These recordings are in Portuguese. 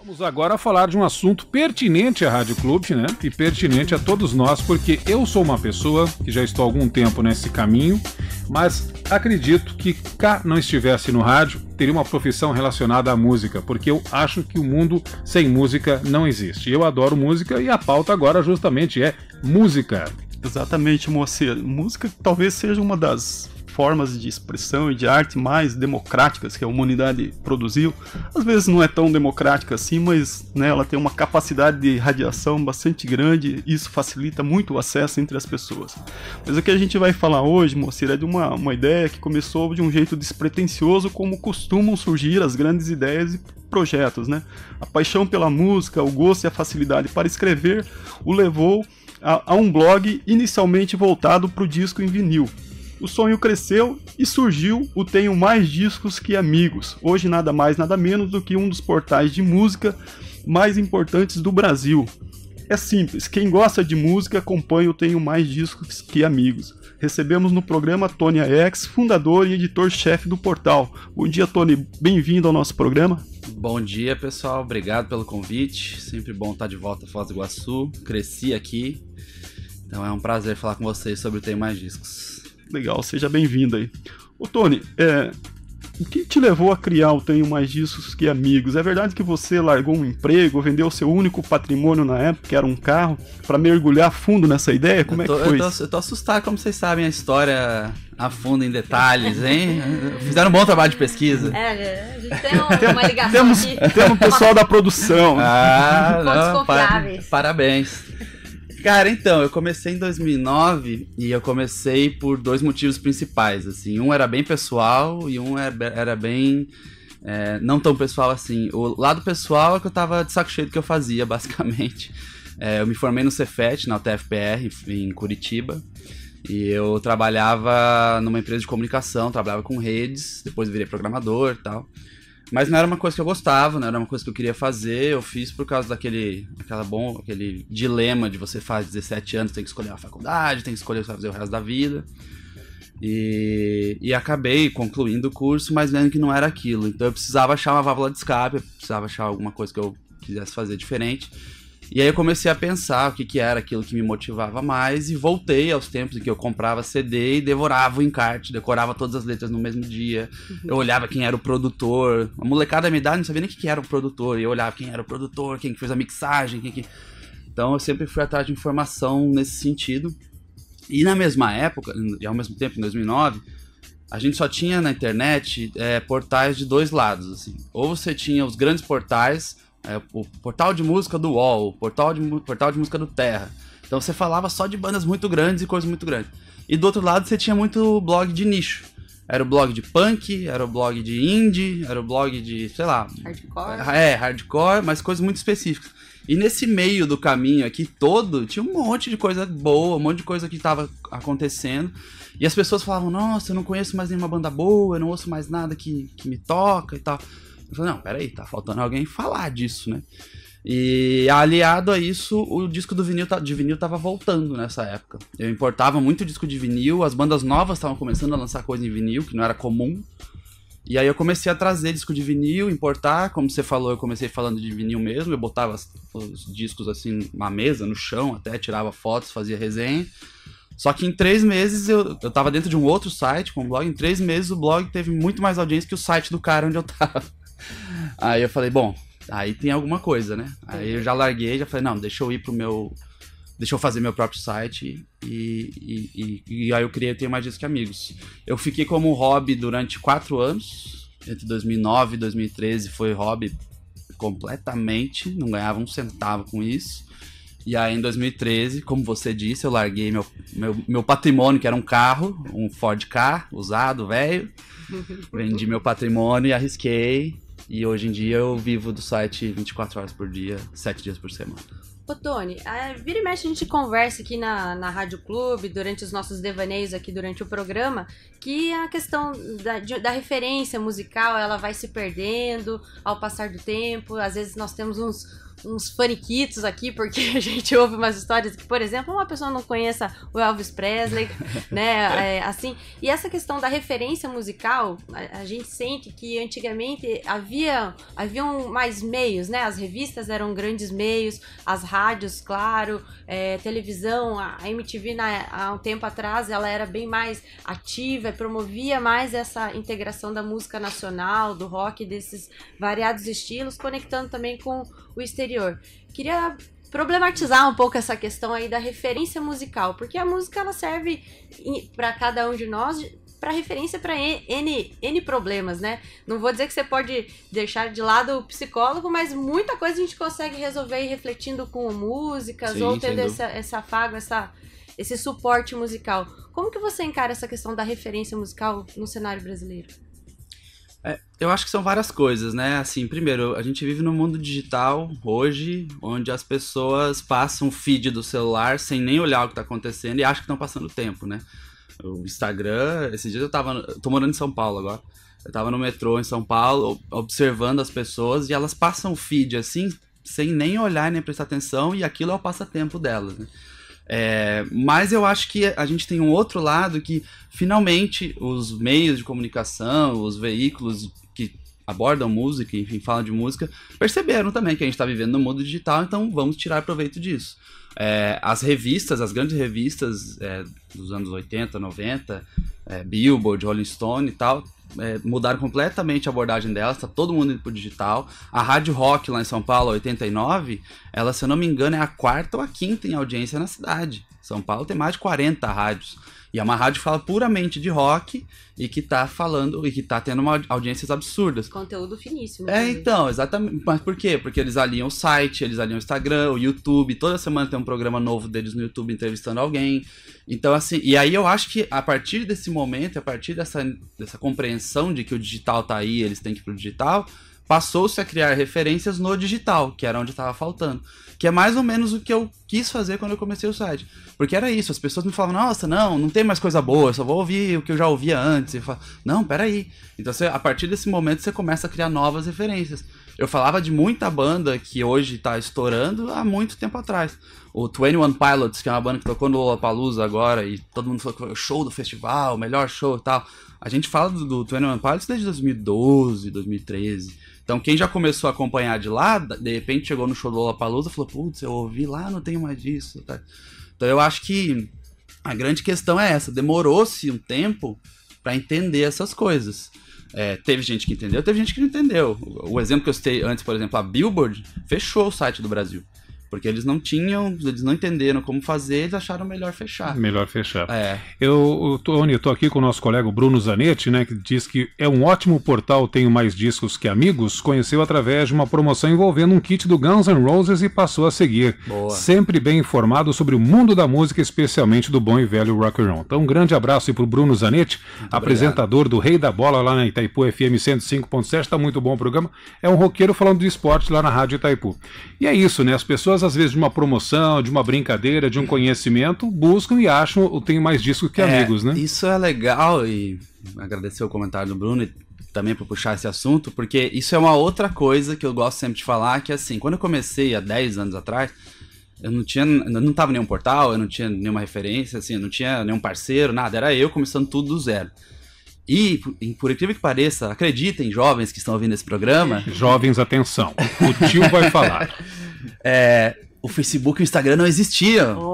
Vamos agora falar de um assunto pertinente à Rádio Clube, né? E pertinente a todos nós, porque eu sou uma pessoa que já estou há algum tempo nesse caminho, mas acredito que cá não estivesse no rádio, teria uma profissão relacionada à música, porque eu acho que o mundo sem música não existe. Eu adoro música e a pauta agora justamente é música. Exatamente, Moacir. Música talvez seja uma das formas de expressão e de arte mais democráticas que a humanidade produziu. Às vezes não é tão democrática assim, mas né, ela tem uma capacidade de radiação bastante grande e isso facilita muito o acesso entre as pessoas. Mas o que a gente vai falar hoje, Moacir, é de uma ideia que começou de um jeito despretensioso, como costumam surgir as grandes ideias e projetos, né? A paixão pela música, o gosto e a facilidade para escrever o levou a um blog inicialmente voltado para o disco em vinil. O sonho cresceu e surgiu o Tenho Mais Discos Que Amigos, hoje nada mais nada menos do que um dos portais de música mais importantes do Brasil. É simples, quem gosta de música acompanha o Tenho Mais Discos Que Amigos. Recebemos no programa Tony Aix, fundador e editor-chefe do portal. Bom dia, Tony, bem-vindo ao nosso programa. Bom dia, pessoal, obrigado pelo convite, sempre bom estar de volta a Foz do Iguaçu, cresci aqui, então é um prazer falar com vocês sobre o Tenho Mais Discos. Legal, seja bem-vindo aí. Ô Tony, o que te levou a criar o Tenho Mais Discos Que Amigos? É verdade que você largou um emprego, vendeu o seu único patrimônio na época, que era um carro, para mergulhar fundo nessa ideia? Como é que foi? Eu tô assustado, como vocês sabem a história a fundo em detalhes, hein? Fizeram um bom trabalho de pesquisa. A gente tem uma ligação aqui. Temos o pessoal da produção. Não, parabéns. Cara, então, eu comecei em 2009 e eu comecei por dois motivos principais, assim. Um era bem pessoal e um era bem... não tão pessoal assim. O lado pessoal é que eu tava de saco cheio do que eu fazia, basicamente. Eu me formei no Cefet, na UTFPR, em Curitiba. E eu trabalhava numa empresa de comunicação, trabalhava com redes, depois virei programador e tal. Mas não era uma coisa que eu gostava, não era uma coisa que eu queria fazer, eu fiz por causa aquele dilema de você faz 17 anos, tem que escolher a faculdade, tem que escolher o que vai fazer o resto da vida. E acabei concluindo o curso, mas vendo que não era aquilo. Então eu precisava achar uma válvula de escape, eu precisava achar alguma coisa que eu quisesse fazer diferente. E aí eu comecei a pensar o que era aquilo que me motivava mais e voltei aos tempos em que eu comprava CD e devorava o encarte, decorava todas as letras no mesmo dia. Eu olhava quem era o produtor. A molecada da minha idade não sabia nem o que era o produtor. E eu olhava quem era o produtor, quem fez a mixagem, Então eu sempre fui atrás de informação nesse sentido. E na mesma época, e ao mesmo tempo, em 2009, a gente só tinha na internet portais de dois lados, assim. Ou você tinha os grandes portais, o portal de música do UOL, o portal de música do Terra. Então você falava só de bandas muito grandes e coisas muito grandes. E do outro lado você tinha muito blog de nicho. Era o blog de punk, era o blog de indie, era o blog de, sei lá... Hardcore. Hardcore, mas coisas muito específicas. E nesse meio do caminho aqui todo, tinha um monte de coisa boa, um monte de coisa que estava acontecendo. E as pessoas falavam, nossa, eu não conheço mais nenhuma banda boa, eu não ouço mais nada que me toca e tal. Eu falei, não, peraí, tá faltando alguém falar disso, né? E aliado a isso, o disco de vinil tava voltando nessa época. Eu importava muito disco de vinil, as bandas novas estavam começando a lançar coisa em vinil, que não era comum. E aí eu comecei a trazer disco de vinil, importar, como você falou, eu comecei falando de vinil mesmo, eu botava os discos assim na mesa, no chão, até tirava fotos, fazia resenha. Só que em 3 meses eu tava dentro de um outro site com o blog, em 3 meses o blog teve muito mais audiência que o site do cara onde eu tava. Aí eu falei, bom, aí tem alguma coisa, né? Aí eu já larguei, já falei, não, deixa eu fazer meu próprio site e aí eu criei o Tenho Mais Discos Que Amigos. Eu fiquei como hobby durante 4 anos, entre 2009 e 2013 foi hobby completamente, não ganhava um centavo com isso. E aí em 2013, como você disse, eu larguei meu patrimônio, que era um carro, um Ford Ka, usado, velho. Vendi meu patrimônio e arrisquei. E hoje em dia eu vivo do site 24 horas por dia, 7 dias por semana. Ô Tony, vira e mexe a gente conversa aqui na Rádio Clube, durante os nossos devaneios aqui durante o programa, que a questão da referência musical, ela vai se perdendo ao passar do tempo. Às vezes nós temos uns uns faniquitos aqui, porque a gente ouve umas histórias que, por exemplo, uma pessoa não conheça o Elvis Presley, né, assim, e essa questão da referência musical, a gente sente que antigamente haviam mais meios, né, as revistas eram grandes meios, as rádios, claro, televisão, a MTV há um tempo atrás, ela era bem mais ativa, promovia mais essa integração da música nacional, do rock, desses variados estilos, conectando também com o exterior. Queria problematizar um pouco essa questão aí da referência musical, porque a música ela serve para cada um de nós para referência para N problemas, né? Não vou dizer que você pode deixar de lado o psicólogo, mas muita coisa a gente consegue resolver refletindo com músicas, sim, ou tendo esse afago, esse suporte musical. Como que você encara essa questão da referência musical no cenário brasileiro? Eu acho que são várias coisas, né? Assim, primeiro, a gente vive no mundo digital hoje, onde as pessoas passam o feed do celular sem nem olhar o que tá acontecendo e acham que estão passando tempo, né? O Instagram, esses dias tô morando em São Paulo agora, eu tava no metrô em São Paulo, observando as pessoas e elas passam o feed assim, sem nem olhar nem prestar atenção, e aquilo é o passatempo delas, né? Mas eu acho que a gente tem um outro lado que finalmente os meios de comunicação, os veículos que abordam música, enfim, falam de música, perceberam também que a gente está vivendo no mundo digital, então vamos tirar proveito disso. As revistas, as grandes revistas dos anos 80, 90, Billboard, Rolling Stone e tal, mudaram completamente a abordagem delas, tá todo mundo indo pro digital. A Rádio Rock lá em São Paulo, 89, ela, se eu não me engano, é a 4ª ou a 5ª em audiência na cidade. São Paulo tem mais de 40 rádios. E é uma rádio que fala puramente de rock e que tá falando, e que tá tendo audiências absurdas. Conteúdo finíssimo. Então, exatamente. Mas por quê? Porque eles aliam o site, eles aliam o Instagram, o YouTube. Toda semana tem um programa novo deles no YouTube entrevistando alguém. Então, assim, e aí eu acho que a partir desse momento, a partir dessa compreensão de que o digital tá aí, eles têm que ir pro digital, passou-se a criar referências no digital, que era onde estava faltando. Que é mais ou menos o que eu quis fazer quando eu comecei o site. Porque era isso, as pessoas me falavam, nossa, não tem mais coisa boa, eu só vou ouvir o que eu já ouvia antes. E eu falava, não, peraí. Então, a partir desse momento, você começa a criar novas referências. Eu falava de muita banda que hoje tá estourando há muito tempo atrás. O 21 Pilots, que é uma banda que tocou no Lollapalooza agora, e todo mundo falou que foi o show do festival, o melhor show e tal. A gente fala do 21 Pilots desde 2012, 2013. Então quem já começou a acompanhar de lá, de repente chegou no show do Lollapalooza e falou, putz, eu ouvi lá, não tenho mais disso. Tá? Então eu acho que a grande questão é essa, demorou-se um tempo para entender essas coisas. Teve gente que entendeu, teve gente que não entendeu. O exemplo que eu citei antes, por exemplo, a Billboard fechou o site do Brasil. Porque eles não entenderam como fazer, eles acharam melhor fechar. Melhor fechar. Tony, eu tô aqui com o nosso colega Bruno Zanetti, né, que diz que é um ótimo portal, tenho mais discos que amigos, conheceu através de uma promoção envolvendo um kit do Guns N' Roses e passou a seguir. Boa. Sempre bem informado sobre o mundo da música, especialmente do bom e velho rock and roll. Então um grande abraço aí pro Bruno Zanetti, muito apresentador obrigado. Do Rei da Bola lá na Itaipu FM 105.7, tá muito bom o programa. É um roqueiro falando de esporte lá na Rádio Itaipu. E é isso, né, as pessoas às vezes de uma promoção, de uma brincadeira, de um conhecimento, buscam e acham tem mais discos que amigos, né? Isso é legal, e agradecer o comentário do Bruno e também por puxar esse assunto, porque isso é uma outra coisa que eu gosto sempre de falar, que assim, quando eu comecei há 10 anos atrás, eu não tava em nenhum portal, eu não tinha nenhuma referência, assim, eu não tinha nenhum parceiro, nada, era eu começando tudo do zero. E, por incrível que pareça, acreditem, jovens que estão ouvindo esse programa... Jovens, atenção, o tio vai falar. O Facebook e o Instagram não existiam. Meu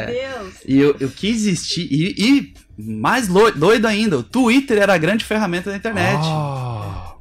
Deus! E eu quis existir. E mais doido ainda, o Twitter era a grande ferramenta da internet.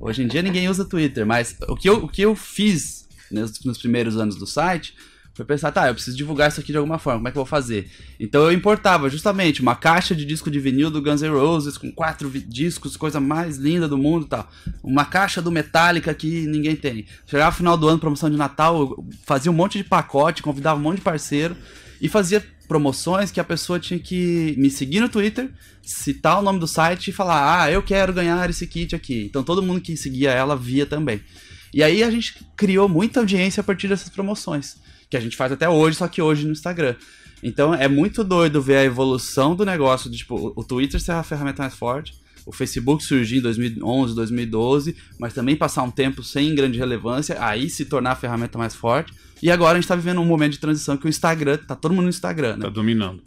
Hoje em dia ninguém usa Twitter, mas o que eu fiz nos primeiros anos do site foi pensar, eu preciso divulgar isso aqui de alguma forma, como é que eu vou fazer? Então eu importava justamente uma caixa de disco de vinil do Guns N' Roses com 4 discos, coisa mais linda do mundo e tal. Uma caixa do Metallica que ninguém tem. Chegava no final do ano, promoção de Natal, eu fazia um monte de pacote, convidava um monte de parceiro e fazia promoções que a pessoa tinha que me seguir no Twitter, citar o nome do site e falar, eu quero ganhar esse kit aqui. Então todo mundo que seguia ela via também. E aí a gente criou muita audiência a partir dessas promoções, que a gente faz até hoje, só que hoje no Instagram. Então é muito doido ver a evolução do negócio, de, tipo, o Twitter ser a ferramenta mais forte, o Facebook surgir em 2011, 2012, mas também passar um tempo sem grande relevância, aí se tornar a ferramenta mais forte. E agora a gente tá vivendo um momento de transição que o Instagram, tá todo mundo no Instagram, né? Tá dominando.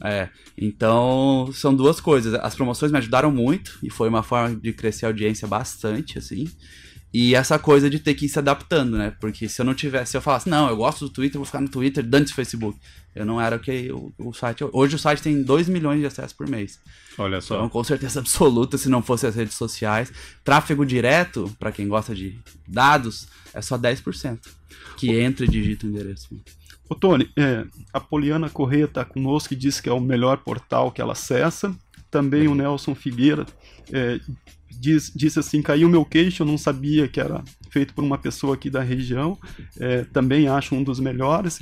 Então são duas coisas. As promoções me ajudaram muito e foi uma forma de crescer a audiência bastante, assim. E essa coisa de ter que ir se adaptando, né? Porque se eu não tivesse, se eu falasse, não, eu gosto do Twitter, vou ficar no Twitter, dane-se o Facebook. Eu não era o que o site... Hoje o site tem 2 milhões de acessos por mês. Olha só. Então, com certeza absoluta, se não fosse as redes sociais. Tráfego direto, para quem gosta de dados, é só 10% que entra e digita o endereço. Ô Tony, a Poliana Corrêa está conosco e disse que é o melhor portal que ela acessa. Também o Nelson Figueira disse assim, caiu meu queixo, eu não sabia que era feito por uma pessoa aqui da região, também acho um dos melhores,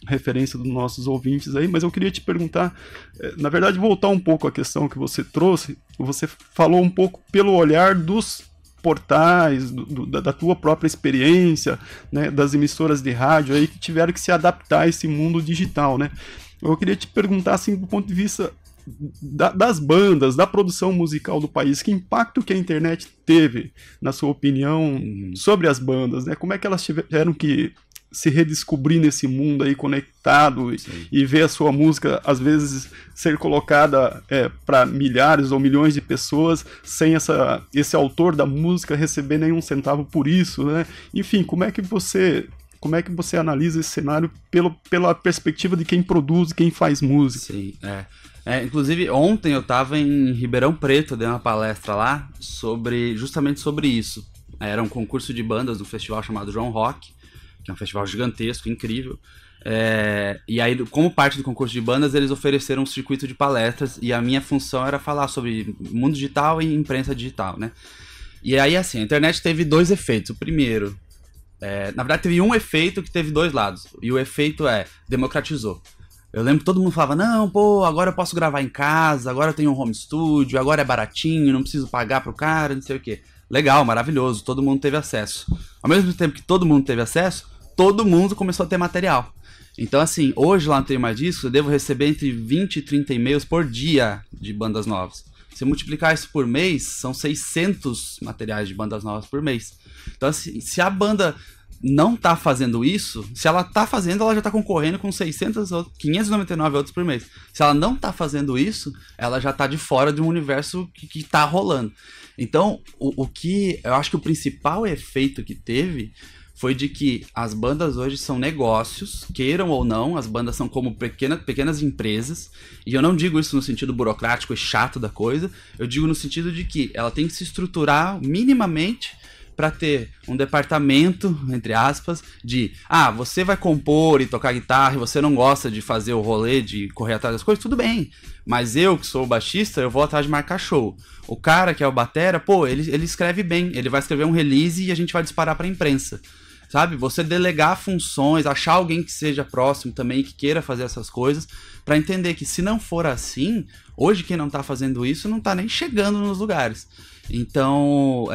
referência dos nossos ouvintes aí, mas eu queria te perguntar, na verdade voltar um pouco à questão que você trouxe, você falou um pouco pelo olhar dos portais, da tua própria experiência, né, das emissoras de rádio aí que tiveram que se adaptar a esse mundo digital, né? Eu queria te perguntar, assim, do ponto de vista das bandas, da produção musical do país, que impacto que a internet teve, na sua opinião, sobre as bandas, né? Como é que elas tiveram que se redescobrir nesse mundo aí conectado e ver a sua música, às vezes, ser colocada para milhares ou milhões de pessoas sem esse autor da música receber nenhum centavo por isso, né? Enfim, como é que você analisa esse cenário pela perspectiva de quem produz, quem faz música? Sim, inclusive, ontem eu estava em Ribeirão Preto, dei uma palestra lá justamente sobre isso. Era um concurso de bandas do festival chamado João Rock, que é um festival gigantesco, incrível. E aí, como parte do concurso de bandas, eles ofereceram um circuito de palestras e a minha função era falar sobre mundo digital e imprensa digital, né? E aí, assim, a internet teve 2 efeitos. O primeiro, na verdade, teve um efeito que teve 2 lados. E o efeito democratizou. Eu lembro que todo mundo falava, não, pô, agora eu posso gravar em casa, agora eu tenho um home studio, agora é baratinho, não preciso pagar pro cara, não sei o quê. Legal, maravilhoso, todo mundo teve acesso. Ao mesmo tempo que todo mundo teve acesso, todo mundo começou a ter material. Então, assim, hoje lá no Tenho Mais Discos, eu devo receber entre 20 e 30 e-mails por dia de bandas novas. Se multiplicar isso por mês, são 600 materiais de bandas novas por mês. Então, assim, se a banda não tá fazendo isso, se ela tá fazendo, ela já tá concorrendo com 599 outros por mês. Se ela não tá fazendo isso, ela já tá de fora de um universo que tá rolando. Então, o que eu acho que o principal efeito que teve foi de que as bandas hoje são negócios, queiram ou não, as bandas são como pequenas empresas, e eu não digo isso no sentido burocrático e chato da coisa, eu digo no sentido de que ela tem que se estruturar minimamente para ter um departamento, entre aspas, de você vai compor e tocar guitarra e você não gosta de fazer o rolê, de correr atrás das coisas, tudo bem. Mas eu, que sou o baixista, eu vou atrás de marcar show. O cara que é o batera, ele escreve bem, ele vai escrever um release e a gente vai disparar pra imprensa. Sabe? Você delegar funções, achar alguém que seja próximo também, que queira fazer essas coisas, para entender que se não for assim, hoje quem não tá fazendo isso não tá nem chegando nos lugares. Então,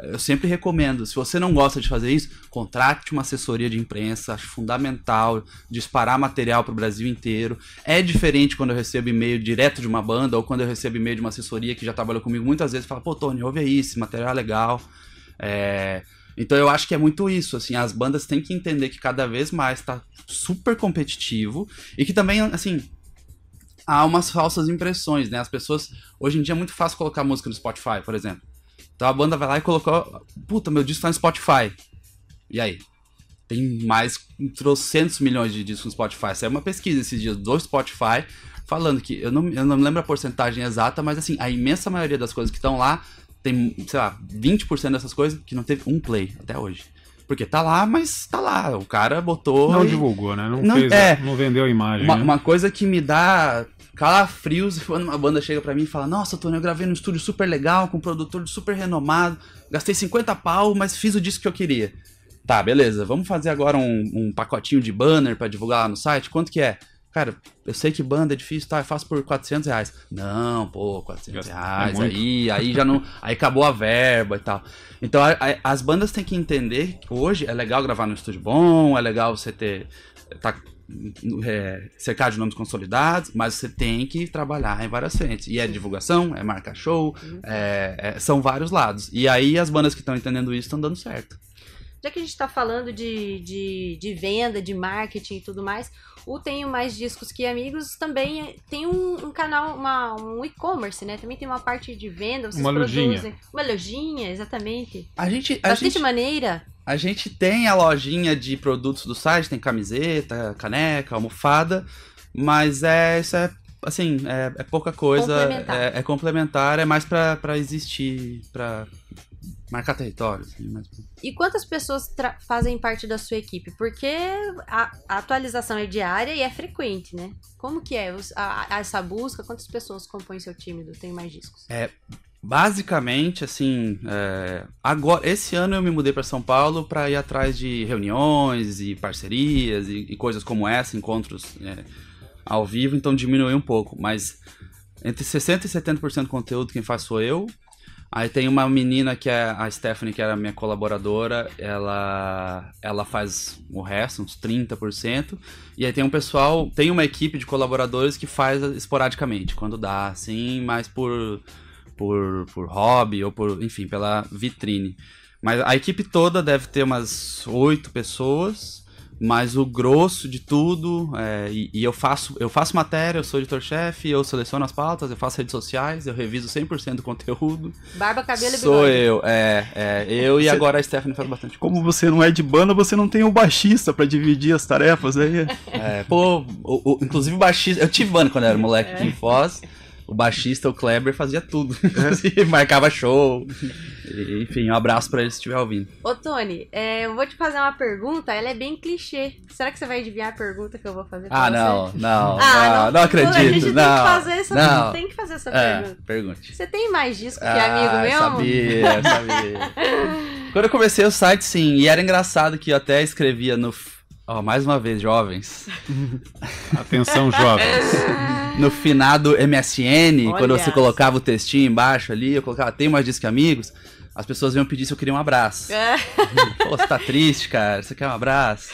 eu sempre recomendo, se você não gosta de fazer isso, contrate uma assessoria de imprensa, acho fundamental disparar material para o Brasil inteiro. É diferente quando eu recebo e-mail direto de uma banda ou quando eu recebo e-mail de uma assessoria que já trabalhou comigo muitas vezes e fala, pô, Tony, ouve aí, esse material é legal. Então eu acho que é muito isso, assim, as bandas têm que entender que cada vez mais tá super competitivo e que também, assim, há umas falsas impressões, né? As pessoas, hoje em dia é muito fácil colocar música no Spotify, por exemplo. Então a banda vai lá e colocou, puta, meu disco tá no Spotify. E aí? Tem mais de 300 milhões de discos no Spotify. Saiu uma pesquisa esses dias do Spotify falando que, eu não me lembro a porcentagem exata, mas assim, a imensa maioria das coisas que estão lá, tem, sei lá, 20% dessas coisas que não teve um play até hoje. Porque tá lá, mas tá lá. O cara botou... Não divulgou, né? Não vendeu a imagem. Uma coisa que me dá calafrios quando uma banda chega pra mim e fala, nossa, Tony, eu gravei num estúdio super legal, com um produtor super renomado, gastei 50 pau, mas fiz o disco que eu queria. Tá, beleza, vamos fazer agora um pacotinho de banner pra divulgar lá no site? Quanto que é? Cara, eu sei que banda é difícil, tá? Eu faço por R$400. Não, pô, R$400. Aí já não... Aí acabou a verba e tal. Então, as bandas têm que entender que hoje é legal gravar no estúdio bom, é legal você tá cercar de nomes consolidados, mas você tem que trabalhar em várias frentes. E é divulgação, é marca show, são vários lados. E aí as bandas que estão entendendo isso estão dando certo. Já que a gente está falando de venda, de marketing e tudo mais, o Tenho Mais Discos Que Amigos também tem um canal, um e-commerce, né? Também tem uma parte de venda, vocês produzem. Uma lojinha, exatamente. Bastante maneira. A gente tem a lojinha de produtos do site, tem camiseta, caneca, almofada, mas isso é assim, é pouca coisa. É complementar, é mais pra existir, pra marcar território. Assim, mas... E quantas pessoas fazem parte da sua equipe? Porque a atualização é diária e é frequente, né? Como que é essa busca? Quantas pessoas compõem seu time do Tenho Mais Discos? Basicamente, assim, agora, esse ano eu me mudei para São Paulo para ir atrás de reuniões e parcerias e coisas como essa, encontros ao vivo, então diminuiu um pouco, mas entre 60% e 70% do conteúdo quem faz sou eu. Aí tem uma menina que é a Stephanie, que era minha colaboradora, ela faz o resto, uns 30%, e aí tem um pessoal, tem uma equipe de colaboradores que faz esporadicamente, quando dá, assim, mas por hobby ou enfim, pela vitrine. Mas a equipe toda deve ter umas 8 pessoas, mas o grosso de tudo, e eu faço matéria, eu sou editor-chefe, eu seleciono as pautas, eu faço redes sociais, eu reviso 100% do conteúdo. Barba, cabelo e bigode. Sou eu, eu e agora a Stephanie faz bastante coisa. Como você não é de banda, você não tem o baixista pra dividir as tarefas aí. Inclusive o baixista, eu tive banda quando eu era moleque aqui em Foz. O baixista, o Kleber, fazia tudo. Marcava show. Enfim, um abraço pra ele se estiver ouvindo. Ô, Tony, eu vou te fazer uma pergunta, ela é bem clichê. Será que você vai adivinhar a pergunta que eu vou fazer pra você? Não acredito. A gente tem que fazer essa pergunta. Pergunte. Você tem mais disco que amigo mesmo? Sabia. Quando eu comecei o site, sim. E era engraçado que eu até escrevia no... mais uma vez, jovens. Atenção, jovens. No finado MSN, quando você colocava o textinho embaixo ali, eu colocava, tem mais disco que amigos, as pessoas vinham pedir se eu queria um abraço. Pô, você tá triste, cara, você quer um abraço?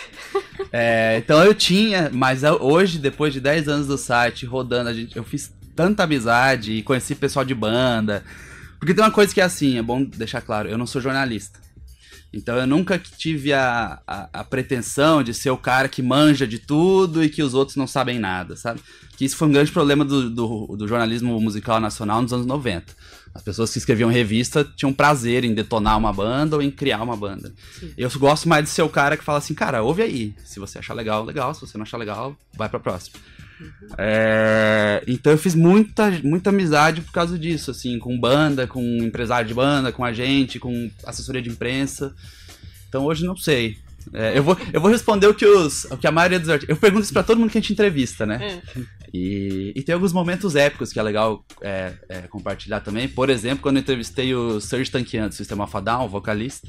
Então eu tinha, mas hoje, depois de 10 anos do site rodando, eu fiz tanta amizade e conheci pessoal de banda. Porque tem uma coisa que é assim, é bom deixar claro, eu não sou jornalista. Então eu nunca tive a pretensão de ser o cara que manja de tudo e que os outros não sabem nada, sabe? Que isso foi um grande problema do jornalismo musical nacional nos anos 90. As pessoas que escreviam revista tinham prazer em detonar uma banda ou em criar uma banda. Sim. Eu gosto mais de ser o cara que fala assim, cara, ouve aí. Se você achar legal, legal. Se você não achar legal, vai pra próxima. Então eu fiz muita amizade por causa disso, assim, com banda, com empresário de banda, com agente, com assessoria de imprensa. Então hoje não sei. Eu vou responder o que a maioria dos artistas... Eu pergunto isso pra todo mundo que a gente entrevista, né? E tem alguns momentos épicos que é legal compartilhar também. Por exemplo, quando eu entrevistei o Serj Tankian do System of a Down, o vocalista.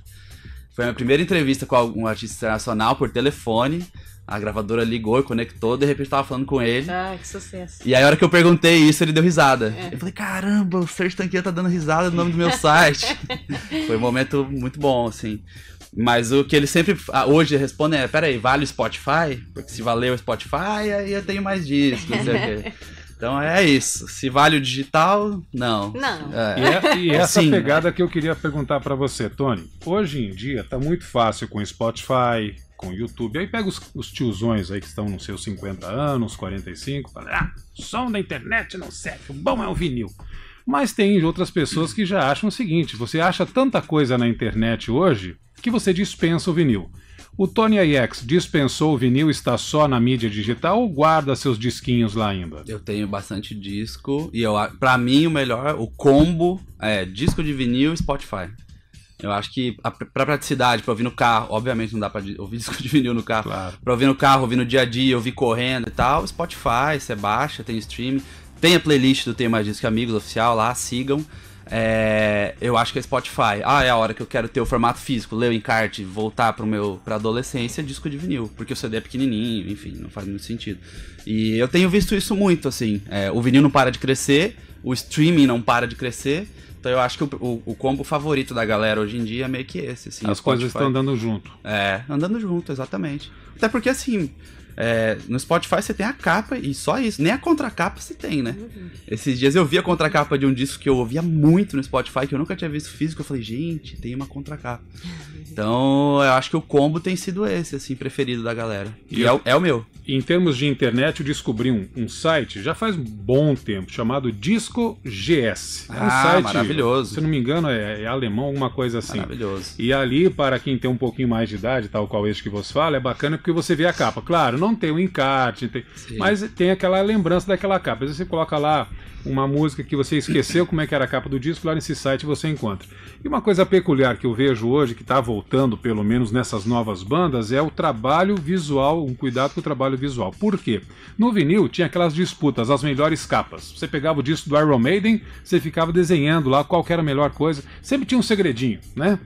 Foi a minha primeira entrevista com um artista internacional por telefone. A gravadora ligou e conectou, de repente eu tava falando com ele. Ah, que sucesso. E aí a hora que eu perguntei isso, ele deu risada. Eu falei, caramba, o Serj Tankian tá dando risada no nome do meu site. Foi um momento muito bom, assim. Mas o que ele sempre hoje responde peraí, vale o Spotify? Porque se valeu o Spotify, aí eu tenho mais discos, não sei o quê. Então é isso. Se vale o digital, não. Não. E essa pegada que eu queria perguntar pra você, Tony. Hoje em dia tá muito fácil com Spotify, com YouTube. Aí pega os tiozões aí que estão nos seus 50 anos, 45, fala, som da internet não serve, o bom é o vinil. Mas tem outras pessoas que já acham o seguinte, você acha tanta coisa na internet hoje que você dispensa o vinil. O Tony AX dispensou o vinil, está só na mídia digital ou guarda seus disquinhos lá ainda? Eu tenho bastante disco e pra mim o melhor, o combo é disco de vinil e Spotify. Eu acho que pra praticidade, pra ouvir no carro, obviamente não dá pra ouvir disco de vinil no carro, claro. Pra ouvir no carro, ouvir no dia a dia, ouvir correndo e tal, Spotify, você baixa, tem streaming, tem a playlist do Tenho Mais Disco que Amigos oficial lá, sigam. Eu acho que é Spotify. É a hora que eu quero ter o formato físico, ler o encarte, voltar pra adolescência, disco de vinil, porque o CD é pequenininho, enfim, não faz muito sentido. E eu tenho visto isso muito, assim, o vinil não para de crescer, o streaming não para de crescer, Então eu acho que o combo favorito da galera hoje em dia é meio que esse, assim. As coisas estão andando junto. Andando junto, exatamente. Até porque, assim, no Spotify você tem a capa e só isso. Nem a contracapa você tem, né? Esses dias eu vi a contracapa de um disco que eu ouvia muito no Spotify, que eu nunca tinha visto físico. Eu falei, gente, tem uma contracapa. Então, eu acho que o combo tem sido esse, assim, preferido da galera. E é o meu. Em termos de internet, eu descobri um site, já faz um bom tempo, chamado Disco GS. É um site, maravilhoso. Se não me engano, é alemão, alguma coisa assim. Maravilhoso. E ali, para quem tem um pouquinho mais de idade, tal qual este que você fala, é bacana porque você vê a capa. Claro, não tem o encarte, mas tem aquela lembrança daquela capa. Às vezes você coloca lá uma música que você esqueceu como é que era a capa do disco, lá nesse site você encontra. E uma coisa peculiar que eu vejo hoje, que está voltando pelo menos nessas novas bandas, é o trabalho visual, um cuidado com o trabalho visual. Por quê? No vinil tinha aquelas disputas, as melhores capas. Você pegava o disco do Iron Maiden, você ficava desenhando lá qual que era a melhor coisa. Sempre tinha um segredinho, né?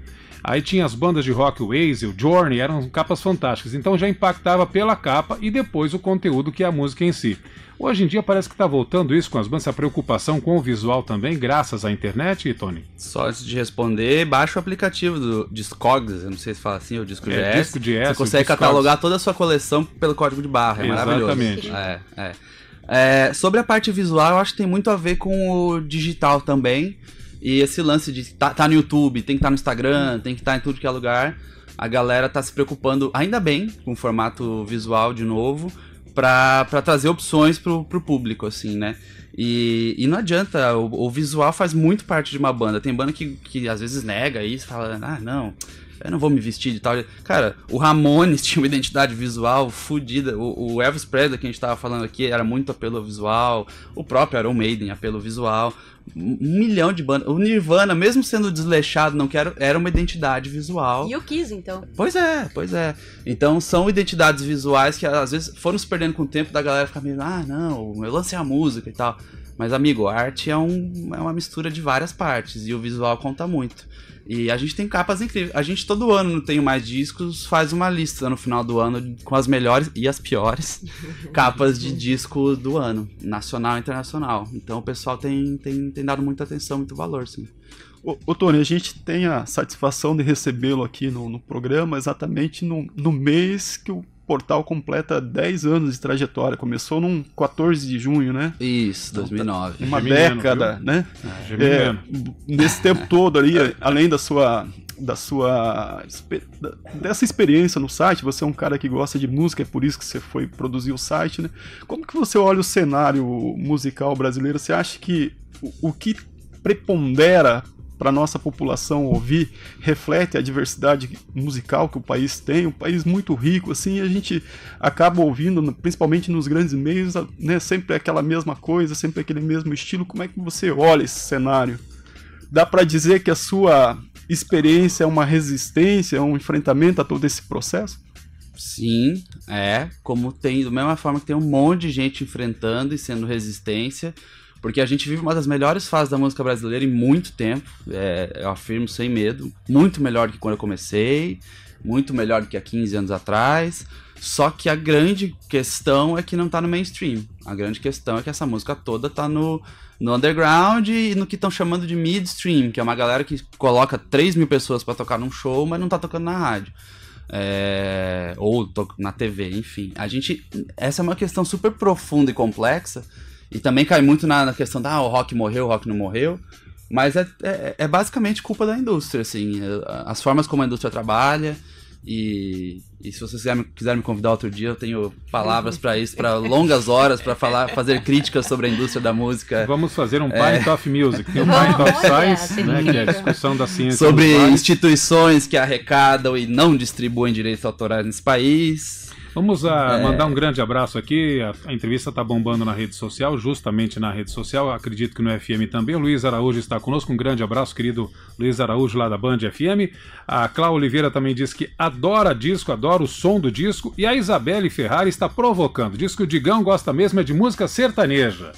Aí tinha as bandas de rock, o Oasis, o Journey, eram capas fantásticas. Então já impactava pela capa e depois o conteúdo que é a música em si. Hoje em dia parece que está voltando isso com as bandas, essa preocupação com o visual também, graças à internet, Tony? Só antes de responder, baixa o aplicativo do Discogs, eu não sei se fala assim, o Disco GS. Disco GS, você consegue catalogar toda a sua coleção pelo código de barra, Exatamente. maravilhoso. Sobre a parte visual, eu acho que tem muito a ver com o digital também. E esse lance de tá no YouTube, tem que estar no Instagram, tem que estar em tudo que é lugar. A galera tá se preocupando, ainda bem, com o formato visual de novo, pra trazer opções pro público, assim, né? E não adianta, o visual faz muito parte de uma banda. Tem banda que às vezes nega isso, fala, não, eu não vou me vestir de tal. Cara, o Ramones tinha uma identidade visual fodida. O Elvis Presley, que a gente tava falando aqui, era muito apelo visual. O próprio Iron Maiden, apelo visual. 1 milhão de bandas. O Nirvana, mesmo sendo desleixado, era uma identidade visual. E o Kiss, então. Pois é. Então são identidades visuais que às vezes foram se perdendo com o tempo da galera ficar meio, não, eu lancei a música e tal. Mas, amigo, a arte é uma mistura de várias partes e o visual conta muito. E a gente tem capas incríveis. A gente todo ano no Tenho Mais Discos faz uma lista no final do ano com as melhores e as piores capas de disco do ano, nacional e internacional. Então o pessoal tem dado muita atenção, muito valor, sim. Ô Tony, a gente tem a satisfação de recebê-lo aqui no programa exatamente no mês que o portal completa 10 anos de trajetória. Começou num 14 de junho, né? Isso, 2009. Uma década, viu? Né? Nesse tempo todo ali, além dessa experiência no site, você é um cara que gosta de música, é por isso que você foi produzir o site, né? Como que você olha o cenário musical brasileiro? Você acha que o que prepondera para nossa população ouvir reflete a diversidade musical que o país tem, um país muito rico, assim, e a gente acaba ouvindo, principalmente nos grandes meios, né, sempre aquela mesma coisa, sempre aquele mesmo estilo. Como é que você olha esse cenário? Dá para dizer que a sua experiência é uma resistência, é um enfrentamento a todo esse processo? Sim, como tem, da mesma forma que tem um monte de gente enfrentando e sendo resistência, porque a gente vive uma das melhores fases da música brasileira em muito tempo, eu afirmo sem medo, muito melhor do que quando eu comecei, muito melhor do que há 15 anos atrás, só que a grande questão é que não tá no mainstream, a grande questão é que essa música toda tá no underground e no que estão chamando de midstream, que é uma galera que coloca 3 mil pessoas pra tocar num show, mas não tá tocando na rádio. Ou na TV, enfim. Essa é uma questão super profunda e complexa, e também cai muito na questão o rock morreu, o rock não morreu, mas é basicamente culpa da indústria, assim, as formas como a indústria trabalha, e se vocês quiserem me convidar outro dia, eu tenho palavras para isso, para longas horas, para fazer críticas sobre a indústria da música. Vamos fazer um Pint of Music, tem o Pint of Science, né, que é a discussão da ciência. Sobre instituições que arrecadam e não distribuem direitos autorais nesse país. Vamos mandar um grande abraço aqui. A entrevista está bombando na rede social, justamente na rede social, acredito que no FM também. O Luiz Araújo está conosco, um grande abraço, querido Luiz Araújo, lá da Band FM. A Cláudia Oliveira também diz que adora disco, adora o som do disco. E a Isabelle Ferrari está provocando, diz que o Digão gosta mesmo de música sertaneja.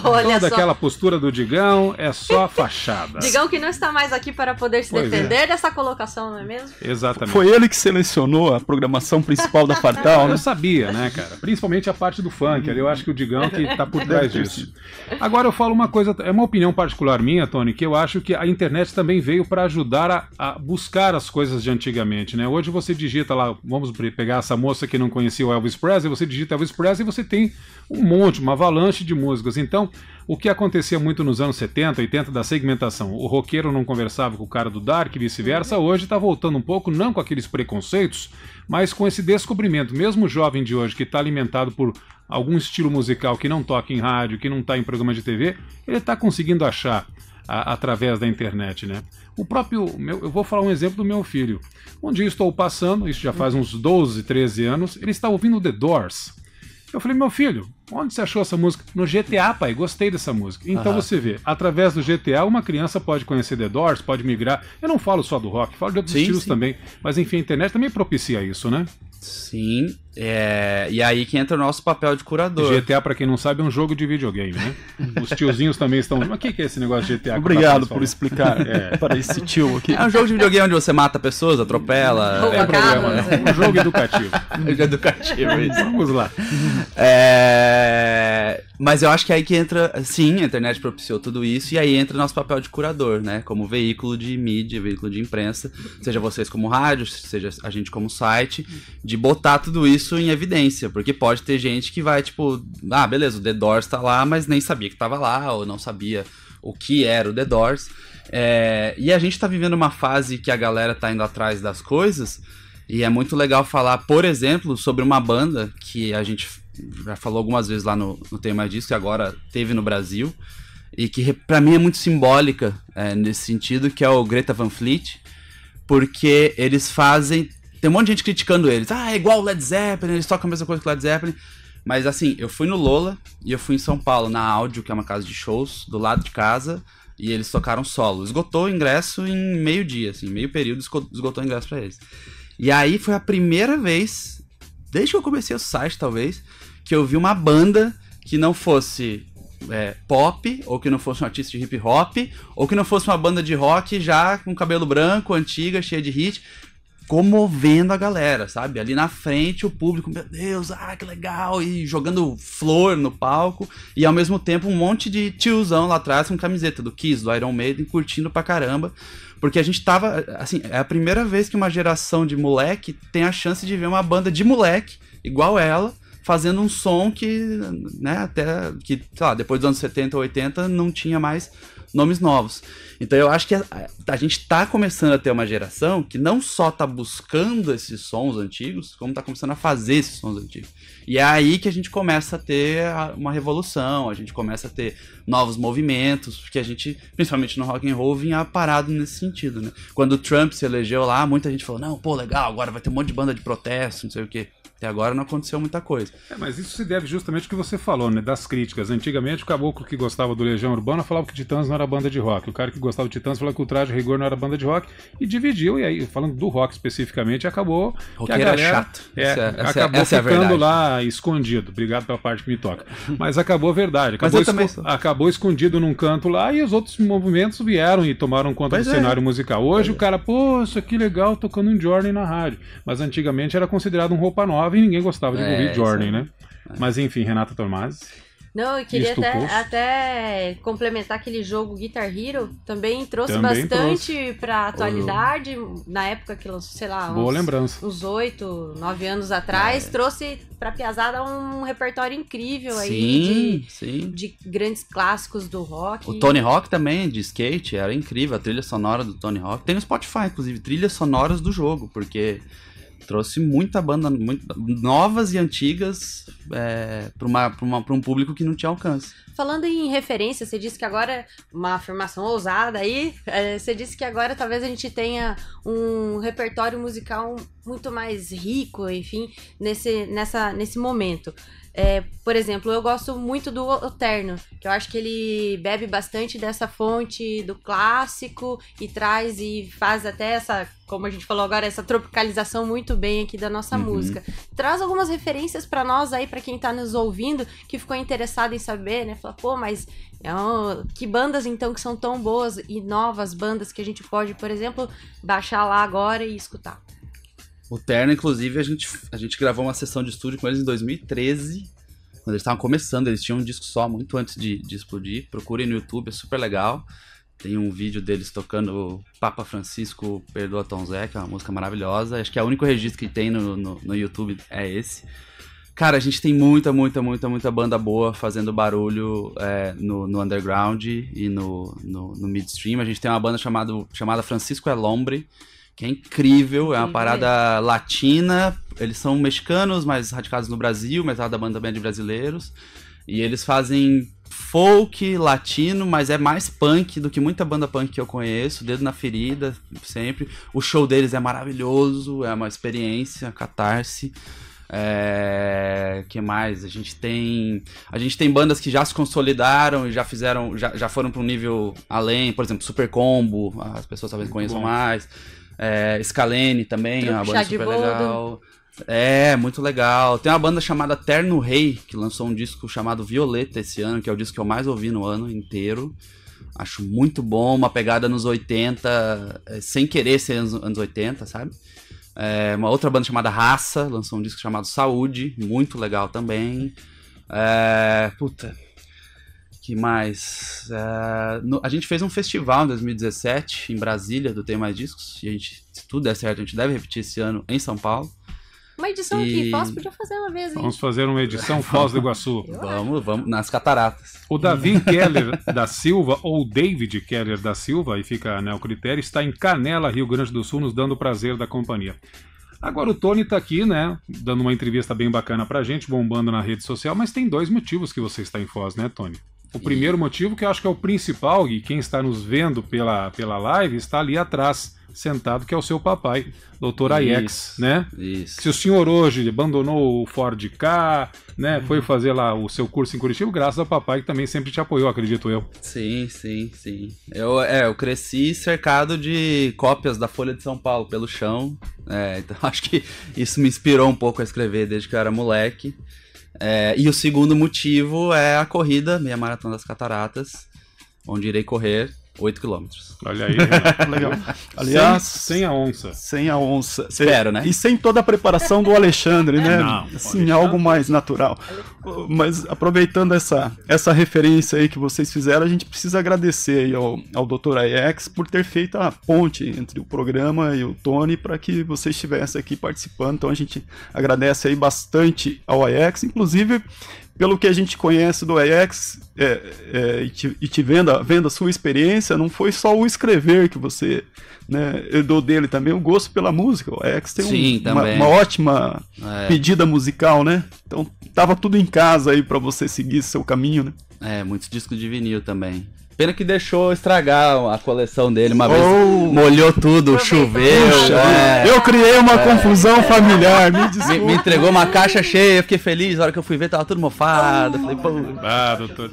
Olha toda aquela postura do Digão é só fachada. Digão que não está mais aqui para poder se defender dessa colocação, não é mesmo? Exatamente. Foi ele que selecionou a programação principal da Fartal, eu sabia, né, cara? Principalmente a parte do funk, ali eu acho que o Digão que tá por trás disso. Agora eu falo uma coisa, é uma opinião particular minha, Tony, que eu acho que a internet também veio para ajudar a buscar as coisas de antigamente, né? Hoje você digita lá, vamos pegar essa moça que não conhecia o Elvis Presley, você digita Elvis Presley e você tem um monte, uma avalanche de músicas. Então, o que acontecia muito nos anos 70, 80 da segmentação, o roqueiro não conversava com o cara do dark e vice-versa, hoje está voltando um pouco, não com aqueles preconceitos, mas com esse descobrimento. Mesmo o jovem de hoje que está alimentado por algum estilo musical que não toca em rádio, que não está em programa de TV, ele está conseguindo achar através da internet, né? O próprio, eu vou falar um exemplo do meu filho. Um dia eu estou passando, isso já faz uns 12, 13 anos, ele está ouvindo The Doors. Eu falei, meu filho, onde você achou essa música? No GTA, pai, gostei dessa música. Então você vê, através do GTA, uma criança pode conhecer The Doors, pode migrar. Eu não falo só do rock, falo de outros estilos também. Mas enfim, a internet também propicia isso, né? Sim, e aí que entra o nosso papel de curador. GTA, pra quem não sabe, é um jogo de videogame, né? Os tiozinhos também estão... Mas o que é esse negócio de GTA? Obrigado por explicar para esse tio aqui. É um jogo de videogame onde você mata pessoas, atropela... Rouba carros. É um jogo educativo. Educativo, isso. Vamos lá. Mas eu acho que aí que entra... Sim, a internet propiciou tudo isso, e aí entra o nosso papel de curador, né? Como veículo de mídia, veículo de imprensa, seja vocês como rádio, seja a gente como site, de botar tudo isso em evidência, porque pode ter gente que vai, tipo, beleza, o The Doors tá lá, mas nem sabia que tava lá, ou não sabia o que era o The Doors. E a gente tá vivendo uma fase que a galera tá indo atrás das coisas, e é muito legal falar, por exemplo, sobre uma banda que a gente já falou algumas vezes lá no Tem Mais Disso, que agora teve no Brasil, e que pra mim é muito simbólica nesse sentido, que é o Greta Van Fleet, porque eles fazem... Tem um monte de gente criticando eles. É igual o Led Zeppelin, eles tocam a mesma coisa que o Led Zeppelin. Mas assim, eu fui no Lola e eu fui em São Paulo, na Áudio, que é uma casa de shows, do lado de casa, e eles tocaram solo. Esgotou o ingresso em meio-dia, assim, meio período, esgotou o ingresso pra eles. E aí foi a primeira vez, desde que eu comecei o site, talvez, que eu vi uma banda que não fosse pop, ou que não fosse um artista de hip hop, ou que não fosse uma banda de rock já com cabelo branco, antiga, cheia de hit, comovendo a galera, sabe? Ali na frente o público, meu Deus, que legal, e jogando flor no palco, e ao mesmo tempo um monte de tiozão lá atrás com camiseta do Kiss, do Iron Maiden, curtindo pra caramba, porque a gente tava, assim, é a primeira vez que uma geração de moleque tem a chance de ver uma banda de moleque, igual ela, fazendo um som que, né, até que, sei lá, depois dos anos 70 ou 80 não tinha mais nomes novos. Então eu acho que a gente tá começando a ter uma geração que não só tá buscando esses sons antigos, como tá começando a fazer esses sons antigos. E é aí que a gente começa a ter uma revolução, a gente começa a ter novos movimentos, porque a gente, principalmente no rock and roll, vinha parado nesse sentido, né? Quando o Trump se elegeu lá, muita gente falou, não, pô, legal, agora vai ter um monte de banda de protesto, não sei o quê. Até agora não aconteceu muita coisa. Mas isso se deve justamente ao que você falou, né? Das críticas. Antigamente o caboclo que gostava do Legião Urbana falava que Titãs não era banda de rock. O cara que gostava do Titãs falava que o Traje a Rigor não era banda de rock. E dividiu, e aí, falando do rock especificamente, acabou que a galera... é chato. Acabou ficando lá escondido. Obrigado pela parte que me toca. Mas acabou a verdade. Acabou escondido num canto lá, e os outros movimentos vieram e tomaram conta do cenário musical. Hoje o cara, pô, isso aqui legal, tocando um Journey na rádio. Mas antigamente era considerado um roupa nova e ninguém gostava de ouvir Journey, né? Mas enfim, Renata Tomasi. Não, eu queria até complementar aquele jogo Guitar Hero, também trouxe bastante pra atualidade, na época que lançou, sei lá, uns 8, 9 anos atrás, trouxe pra piazada um repertório incrível aí de grandes clássicos do rock. O Tony Hawk também, de skate, era incrível, a trilha sonora do Tony Hawk. Tem no Spotify, inclusive, trilhas sonoras do jogo, porque... trouxe muita banda novas e antigas para um público que não tinha alcance. Falando em referência, você disse que agora, uma afirmação ousada aí, você disse que agora talvez a gente tenha um repertório musical muito mais rico, enfim, nesse momento. Por exemplo, eu gosto muito do Oterno, que eu acho que ele bebe bastante dessa fonte do clássico e traz e faz até essa, como a gente falou agora, essa tropicalização muito bem aqui da nossa música. Traz algumas referências pra nós aí, pra quem tá nos ouvindo, que ficou interessado em saber, né? Fala, pô, mas que bandas então que são tão boas e novas bandas que a gente pode, por exemplo, baixar lá agora e escutar. O Terno, inclusive, a gente gravou uma sessão de estúdio com eles em 2013, quando eles estavam começando. Eles tinham um disco só, muito antes de explodir. Procurem no YouTube, é super legal. Tem um vídeo deles tocando Papa Francisco Perdoa Tom Zé, que é uma música maravilhosa. Acho que é o único registro que tem no YouTube é esse. Cara, a gente tem muita banda boa fazendo barulho no underground e no midstream. A gente tem uma banda chamada Francisco El Hombre, que é incrível, é uma parada latina. Eles são mexicanos, mas radicados no Brasil, mas é da banda também de brasileiros. E eles fazem folk latino, mas é mais punk do que muita banda punk que eu conheço, dedo na ferida, sempre. O show deles é maravilhoso, é uma experiência, catarse. Que mais? A gente tem bandas que já se consolidaram e já foram para um nível além, por exemplo, Super Combo, as pessoas talvez conheçam mais. Scalene também, é uma banda super legal. Muito legal. Tem uma banda chamada Terno Rei, que lançou um disco chamado Violeta esse ano, que é o disco que eu mais ouvi no ano inteiro. Acho muito bom, uma pegada nos 80, sem querer ser anos 80, sabe? Uma outra banda chamada Raça lançou um disco chamado Saúde, muito legal também. Que mais? A gente fez um festival em 2017 em Brasília do Tem Mais Discos, e se tudo der certo, a gente deve repetir esse ano em São Paulo. Uma edição aqui, Foz podia fazer uma vez, hein? Vamos fazer uma edição Foz do Iguaçu. Vamos nas cataratas. O Davi Keller da Silva, ou David Keller da Silva, aí fica o critério, está em Canela, Rio Grande do Sul, nos dando o prazer da companhia. Agora o Tony tá aqui, né, dando uma entrevista bem bacana pra gente, bombando na rede social, mas tem 2 motivos que você está em Foz, né, Tony? O primeiro motivo, que eu acho que é o principal, e quem está nos vendo pela live, está ali atrás, sentado, que é o seu papai, Dr. Aiex, né? Isso. Se o senhor hoje abandonou o Ford K, né, foi fazer lá o seu curso em Curitiba, graças ao papai que também sempre te apoiou, acredito eu. Sim. Eu cresci cercado de cópias da Folha de São Paulo pelo chão, então acho que isso me inspirou um pouco a escrever desde que eu era moleque. E o segundo motivo é a corrida, Meia Maratona das Cataratas, onde irei correr 8 km. Olha aí, Renato. Legal. Aliás, sem a onça. Sem a onça. Espero, né? E sem toda a preparação do Alexandre, né? Não, assim, Alexandre. algo mais natural. Mas aproveitando essa referência aí que vocês fizeram, a gente precisa agradecer aí ao Dr. Aiex por ter feito a ponte entre o programa e o Tony para que você estivesse aqui participando. Então a gente agradece aí bastante ao Aiex, inclusive pelo que a gente conhece do Aiex, e vendo a sua experiência, não foi só o escrever que você, né, herdou dele, também o gosto pela música. O Aiex tem uma ótima pedida musical, né? Então tava tudo em casa aí pra você seguir seu caminho, né? Muitos discos de vinil também. Pena que deixou estragar a coleção dele uma vez, molhou tudo, choveu. Eu criei uma confusão familiar, me desculpa. Me entregou uma caixa cheia, eu fiquei feliz, na hora que eu fui ver tava tudo mofado. Falei, pô. Doutor.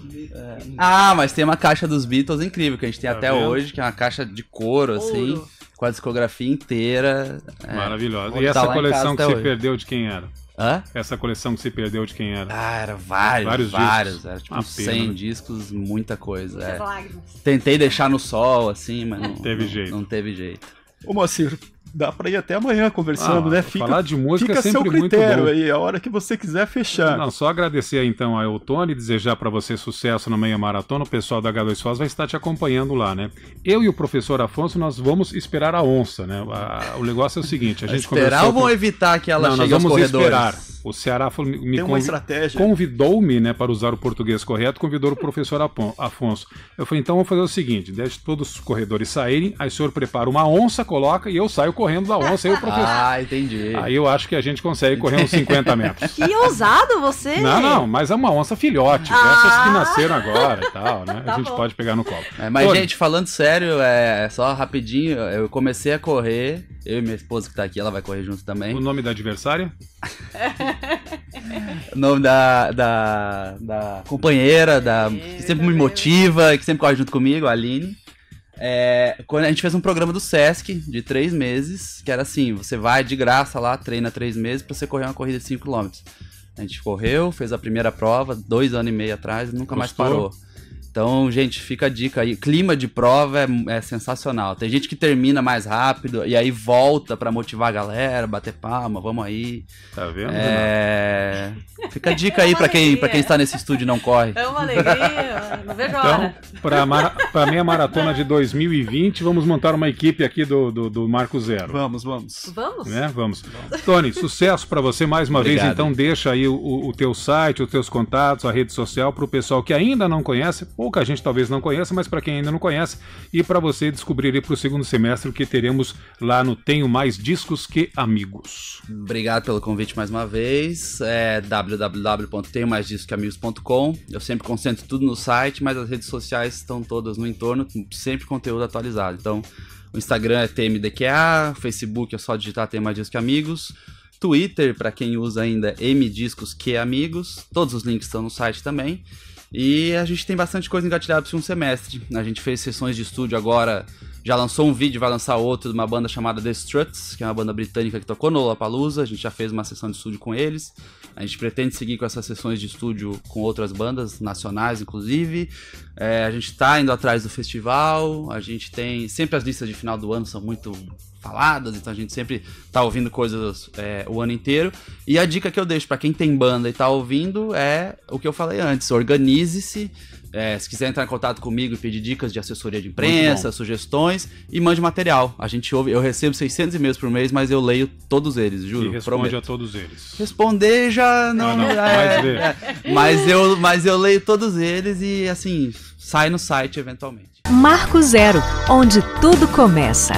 Mas tem uma caixa dos Beatles incrível, que a gente tem até hoje, que é uma caixa de couro, assim, com a discografia inteira. Maravilhosa. E essa coleção que você perdeu, de quem era? Essa coleção que você perdeu, de quem era? Era vários. Era tipo 100 discos, muita coisa. Tentei deixar no sol, assim, mas não teve jeito. Ô, Moacir, dá pra ir até amanhã conversando, né? Falar de música fica é sempre seu critério muito bom. aí, a hora que você quiser fechar. Não, só agradecer então ao Tony, desejar para você sucesso na meia maratona. O pessoal da H2 Foz vai estar te acompanhando lá, né? Eu e o professor Afonso, nós vamos esperar a onça, né? O negócio é o seguinte, a gente esperar ou vão evitar que ela chegue aos corredores? Esperar. O Ceará estratégia. Convidou-me, né, para usar o português correto, convidou o professor Afonso. Eu falei, então vamos fazer o seguinte, deixe todos os corredores saírem, aí o senhor prepara uma onça, coloca, e eu saio correndo da onça, aí o professor... entendi. Aí eu acho que a gente consegue correr uns 50 metros. Que ousado você! Não, mas é uma onça filhote, dessas que nasceram agora e tal, né? A gente pode pegar no colo. Mas, gente, falando sério, só rapidinho, eu comecei a correr, eu e minha esposa que tá aqui, ela vai correr junto também. O nome da adversária? O nome da companheira, que sempre me motiva, que sempre corre junto comigo, a Aline. Quando a gente fez um programa do Sesc de 3 meses, que era assim, você vai de graça lá, treina 3 meses pra você correr uma corrida de 5 km. A gente correu, fez a primeira prova, 2 anos e meio atrás, nunca mais parou. Então, gente, fica a dica aí. Clima de prova é sensacional. Tem gente que termina mais rápido e aí volta pra motivar a galera, bater palma, vamos aí. Tá vendo? Fica a dica aí pra quem está nesse estúdio e não corre. É uma alegria, não vejo a hora. Então, pra meia maratona de 2020, vamos montar uma equipe aqui do Marco Zero. Vamos. Vamos? Né? Vamos. Tony, sucesso pra você mais uma Obrigado. vez. Então deixa aí o teu site, os teus contatos, a rede social pro pessoal que ainda não conhece, pouca gente talvez não conheça, mas para quem ainda não conhece, e para você descobrir aí pro segundo semestre o que teremos lá no Tenho Mais Discos Que Amigos. Obrigado pelo convite mais uma vez. www.tenhomaisdiscosqueamigos.com. Eu sempre concentro tudo no site, mas as redes sociais estão todas no entorno, sempre conteúdo atualizado. Então, o Instagram é TMDQA, o Facebook é só digitar Tenho Mais Discos Que Amigos, Twitter, para quem usa ainda, MDiscos Que Amigos. Todos os links estão no site também. E a gente tem bastante coisa engatilhada para um semestre. A gente fez sessões de estúdio agora, já lançou um vídeo, vai lançar outro de uma banda chamada The Struts, que é uma banda britânica que tocou no Lollapalooza. A gente já fez uma sessão de estúdio com eles. A gente pretende seguir com essas sessões de estúdio com outras bandas nacionais, inclusive. A gente está indo atrás do festival. A gente tem... Sempre as listas de final do ano são muito faladas, então a gente sempre tá ouvindo coisas o ano inteiro. E a dica que eu deixo para quem tem banda e tá ouvindo é o que eu falei antes: organize-se. Se quiser entrar em contato comigo e pedir dicas de assessoria de imprensa, sugestões, e mande material. A gente ouve, eu recebo 600 e-mails por mês, mas eu leio todos eles, juro. E responde prometo. a todos eles. Responder já não. Mas eu leio todos eles e assim, sai no site eventualmente. Marco Zero, onde tudo começa.